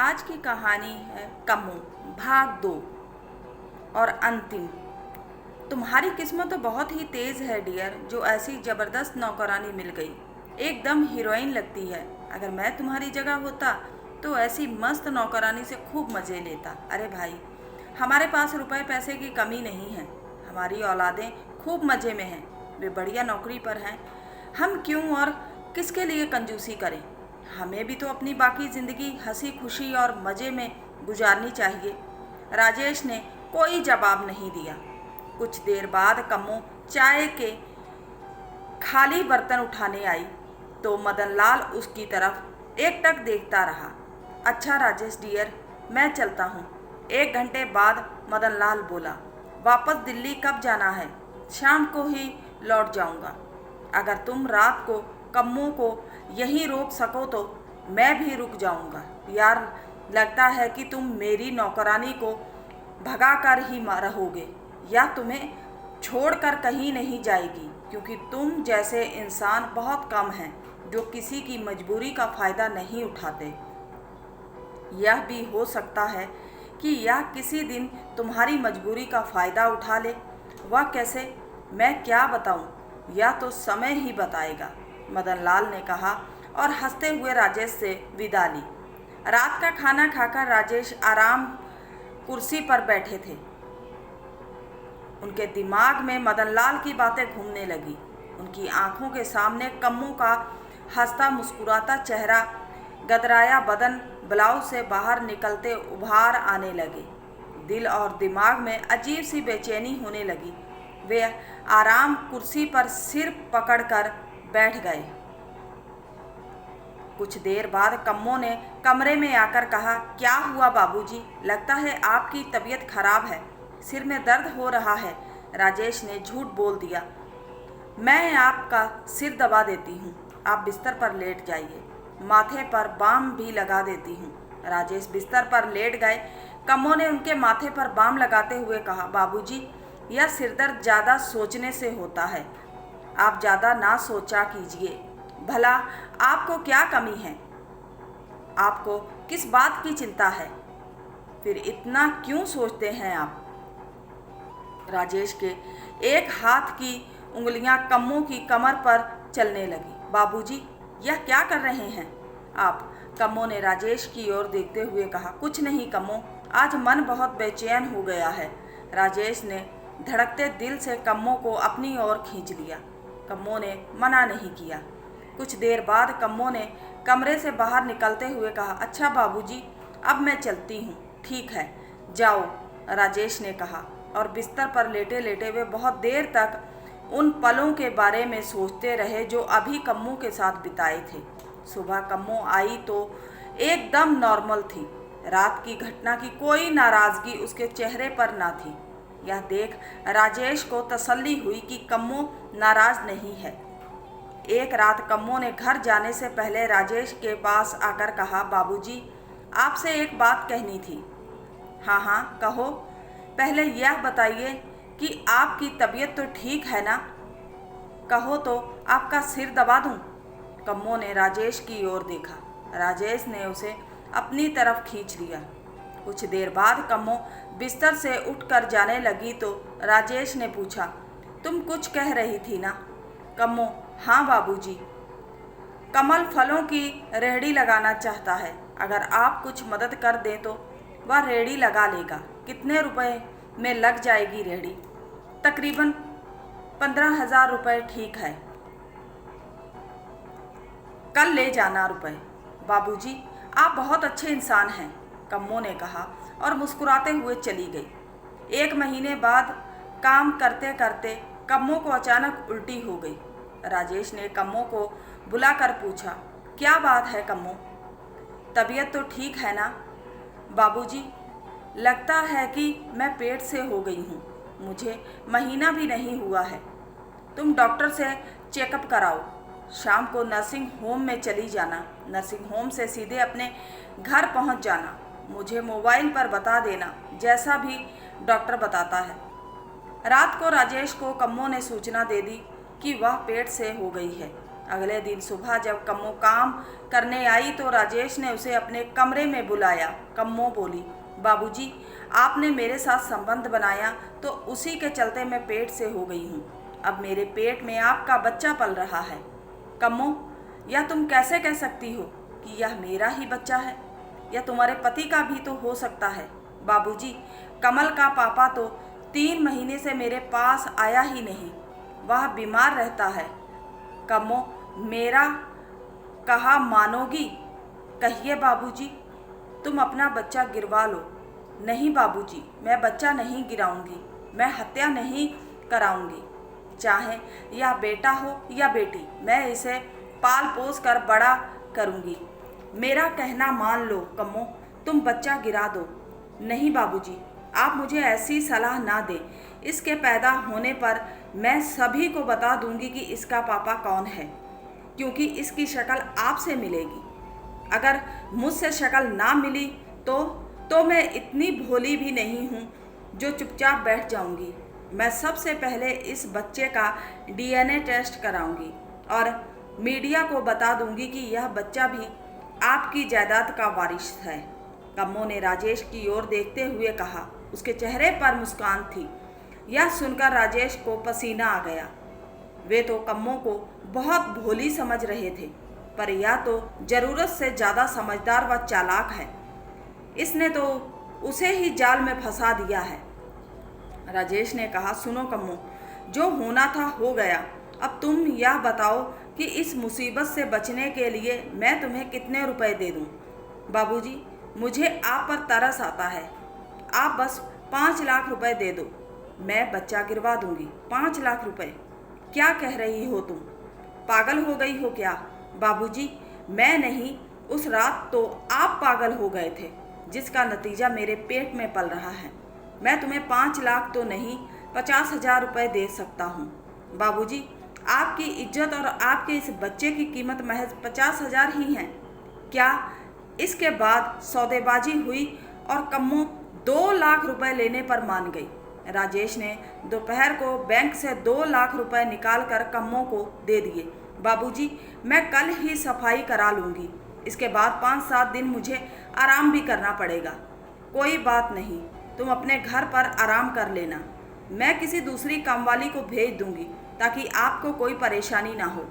आज की कहानी है कम्मो भाग 2 और अंतिम। तुम्हारी किस्मत तो बहुत ही तेज़ है डियर, जो ऐसी ज़बरदस्त नौकरानी मिल गई। एकदम हीरोइन लगती है। अगर मैं तुम्हारी जगह होता तो ऐसी मस्त नौकरानी से खूब मज़े लेता। अरे भाई, हमारे पास रुपए पैसे की कमी नहीं है। हमारी औलादें खूब मज़े में हैं, वे बढ़िया नौकरी पर हैं। हम क्यों और किसके लिए कंजूसी करें? हमें भी तो अपनी बाकी ज़िंदगी हंसी खुशी और मज़े में गुजारनी चाहिए। राजेश ने कोई जवाब नहीं दिया। कुछ देर बाद कम्मो चाय के खाली बर्तन उठाने आई तो मदनलाल उसकी तरफ एकटक देखता रहा। अच्छा राजेश डियर, मैं चलता हूँ। 1 घंटे बाद मदनलाल बोला, वापस दिल्ली कब जाना है? शाम को ही लौट जाऊँगा। अगर तुम रात को कम्मो को यहीं रोक सको तो मैं भी रुक जाऊँगा। यार, लगता है कि तुम मेरी नौकरानी को भगा कर ही रहोगे या तुम्हें छोड़कर कहीं नहीं जाएगी, क्योंकि तुम जैसे इंसान बहुत कम हैं जो किसी की मजबूरी का फ़ायदा नहीं उठाते। यह भी हो सकता है कि यह किसी दिन तुम्हारी मजबूरी का फ़ायदा उठा ले। वह कैसे, मैं क्या बताऊं? यह तो समय ही बताएगा, मदनलाल ने कहा और हंसते हुए राजेश से विदा ली। रात का खाना खाकर राजेश आराम कुर्सी पर बैठे थे। उनके दिमाग में मदनलाल की बातें घूमने लगी। उनकी आंखों के सामने कम्मो का हंसता मुस्कुराता चेहरा, गदराया बदन, ब्लाउज से बाहर निकलते उभार आने लगे। दिल और दिमाग में अजीब सी बेचैनी होने लगी। वे आराम कुर्सी पर सिर पकड़कर बैठ गए। कुछ देर बाद कम्मो ने कमरे में आकर कहा, क्या हुआ बाबूजी? लगता है आपकी तबीयत खराब है, सिर में दर्द हो रहा है। राजेश ने झूठ बोल दिया, मैं आपका सिर दबा देती हूँ, आप बिस्तर पर लेट जाइए, माथे पर बाम भी लगा देती हूँ। राजेश बिस्तर पर लेट गए। कम्मो ने उनके माथे पर बाम लगाते हुए कहा, बाबूजी, यह सिरदर्द ज़्यादा सोचने से होता है, आप ज़्यादा ना सोचा कीजिए। भला आपको क्या कमी है? आपको किस बात की चिंता है? फिर इतना क्यों सोचते हैं आप? राजेश के एक हाथ की उंगलियां कम्मो की कमर पर चलने लगी। बाबूजी, यह क्या कर रहे हैं आप? कम्मो ने राजेश की ओर देखते हुए कहा, कुछ नहीं कम्मो, आज मन बहुत बेचैन हो गया है। राजेश ने धड़कते दिल से कम्मो को अपनी ओर खींच लिया। कम्मो ने मना नहीं किया। कुछ देर बाद कम्मो ने कमरे से बाहर निकलते हुए कहा, अच्छा बाबूजी, अब मैं चलती हूँ। ठीक है, जाओ, राजेश ने कहा और बिस्तर पर लेटे लेटे वे बहुत देर तक उन पलों के बारे में सोचते रहे जो अभी कम्मो के साथ बिताए थे। सुबह कम्मो आई तो एकदम नॉर्मल थी। रात की घटना की कोई नाराज़गी उसके चेहरे पर ना थी। यह देख राजेश को तसल्ली हुई कि कम्मो नाराज़ नहीं है। एक रात कम्मो ने घर जाने से पहले राजेश के पास आकर कहा, बाबूजी, आपसे एक बात कहनी थी। हाँ हाँ, कहो। पहले यह बताइए कि आपकी तबीयत तो ठीक है ना? कहो तो आपका सिर दबा दूं? कम्मो ने राजेश की ओर देखा। राजेश ने उसे अपनी तरफ खींच लिया। कुछ देर बाद कम्मो बिस्तर से उठकर जाने लगी तो राजेश ने पूछा, तुम कुछ कह रही थी ना? कम्मो, हाँ बाबूजी, कमल फलों की रेहड़ी लगाना चाहता है। अगर आप कुछ मदद कर दें तो वह रेहड़ी लगा लेगा। कितने रुपए में लग जाएगी रेहड़ी? तकरीबन 15,000 रुपये। ठीक है, कल ले जाना रुपए। बाबूजी, आप बहुत अच्छे इंसान हैं, कम्मो ने कहा और मुस्कुराते हुए चली गई। 1 महीने बाद काम करते करते कम्मो को अचानक उल्टी हो गई। राजेश ने कम्मो को बुलाकर पूछा, क्या बात है कम्मो, तबीयत तो ठीक है ना? बाबूजी, लगता है कि मैं पेट से हो गई हूँ, मुझे महीना भी नहीं हुआ है। तुम डॉक्टर से चेकअप कराओ। शाम को नर्सिंग होम में चली जाना। नर्सिंग होम से सीधे अपने घर पहुँच जाना। मुझे मोबाइल पर बता देना जैसा भी डॉक्टर बताता है। रात को राजेश को कम्मो ने सूचना दे दी कि वह पेट से हो गई है। अगले दिन सुबह जब कम्मो काम करने आई तो राजेश ने उसे अपने कमरे में बुलाया। कम्मो बोली, बाबूजी, आपने मेरे साथ संबंध बनाया तो उसी के चलते मैं पेट से हो गई हूँ। अब मेरे पेट में आपका बच्चा पल रहा है। कम्मो, यह तुम कैसे कह सकती हो कि यह मेरा ही बच्चा है? यह तुम्हारे पति का भी तो हो सकता है। बाबूजी, कमल का पापा तो 3 महीने से मेरे पास आया ही नहीं, वह बीमार रहता है। कम्मो, मेरा कहा मानोगी? कहिए बाबूजी, तुम अपना बच्चा गिरवा लो। नहीं बाबूजी, मैं बच्चा नहीं गिराऊंगी, मैं हत्या नहीं कराऊंगी। चाहे यह बेटा हो या बेटी, मैं इसे पाल पोस कर बड़ा करूंगी। मेरा कहना मान लो कम्मो, तुम बच्चा गिरा दो। नहीं बाबूजी, आप मुझे ऐसी सलाह ना दें। इसके पैदा होने पर मैं सभी को बता दूंगी कि इसका पापा कौन है, क्योंकि इसकी शक्ल आपसे मिलेगी। अगर मुझसे शक्ल ना मिली तो मैं इतनी भोली भी नहीं हूँ जो चुपचाप बैठ जाऊंगी। मैं सबसे पहले इस बच्चे का DNA टेस्ट कराऊंगी और मीडिया को बता दूंगी कि यह बच्चा भी आपकी जायदाद का वारिस है। कम्मो ने राजेश की ओर देखते हुए कहा। उसके चेहरे पर मुस्कान थी। यह सुनकर राजेश को पसीना आ गया। वे तो कम्मो को बहुत भोली समझ रहे थे, पर यह तो ज़रूरत से ज़्यादा समझदार व चालाक है। इसने तो उसे ही जाल में फंसा दिया है। राजेश ने कहा, सुनो कम्मो, जो होना था हो गया। अब तुम यह बताओ कि इस मुसीबत से बचने के लिए मैं तुम्हें कितने रुपए दे दूं? बाबूजी, मुझे आप पर तरस आता है। आप बस 5 लाख रुपए दे दो, मैं बच्चा गिरवा दूंगी। 5 लाख रुपए? क्या कह रही हो तुम? पागल हो गई हो क्या? बाबूजी, मैं नहीं, उस रात तो आप पागल हो गए थे, जिसका नतीजा मेरे पेट में पल रहा है। मैं तुम्हें 5 लाख तो नहीं, 50,000 रुपये दे सकता हूँ। बाबूजी, आपकी इज्जत और आपके इस बच्चे की कीमत महज 50,000 ही है। क्या? इसके बाद सौदेबाजी हुई और कम्मो 2 लाख रुपए लेने पर मान गई। राजेश ने दोपहर को बैंक से 2 लाख रुपए निकाल कर कम्मो को दे दिए। बाबूजी, मैं कल ही सफाई करा लूँगी। इसके बाद 5-7 दिन मुझे आराम भी करना पड़ेगा। कोई बात नहीं, तुम अपने घर पर आराम कर लेना। मैं किसी दूसरी कामवाली को भेज दूँगी ताकि आपको कोई परेशानी ना हो।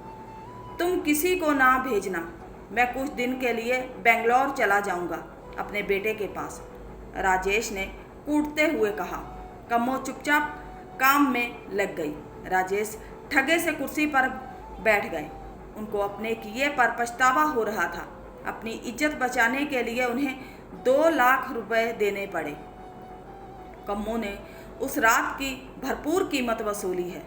तुम किसी को ना भेजना। मैं कुछ दिन के लिए बेंगलोर चला जाऊँगा अपने बेटे के पास, राजेश ने कूटते हुए कहा। कम्मो चुपचाप काम में लग गई। राजेश ठगे से कुर्सी पर बैठ गए। उनको अपने किए पर पछतावा हो रहा था। अपनी इज्जत बचाने के लिए उन्हें 2 लाख रुपए देने पड़े। कम्मो ने उस रात की भरपूर कीमत वसूली है।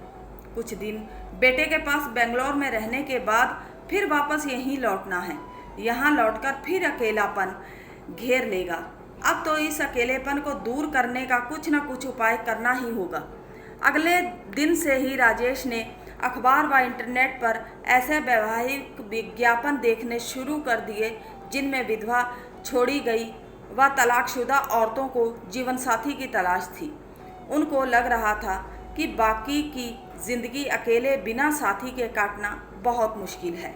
कुछ दिन बेटे के पास बेंगलोर में रहने के बाद फिर वापस यहीं लौटना है। यहाँ लौटकर फिर अकेलापन घेर लेगा। अब तो इस अकेलेपन को दूर करने का कुछ न कुछ उपाय करना ही होगा। अगले दिन से ही राजेश ने अखबार व इंटरनेट पर ऐसे वैवाहिक विज्ञापन देखने शुरू कर दिए जिनमें विधवा, छोड़ी गई व तलाकशुदा औरतों को जीवन साथी की तलाश थी। उनको लग रहा था कि बाकी की ज़िंदगी अकेले बिना साथी के काटना बहुत मुश्किल है।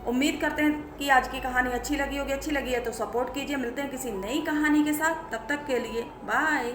उम्मीद करते हैं कि आज की कहानी अच्छी लगी होगी। अच्छी लगी है तो सपोर्ट कीजिए। मिलते हैं किसी नई कहानी के साथ, तब तक के लिए बाय।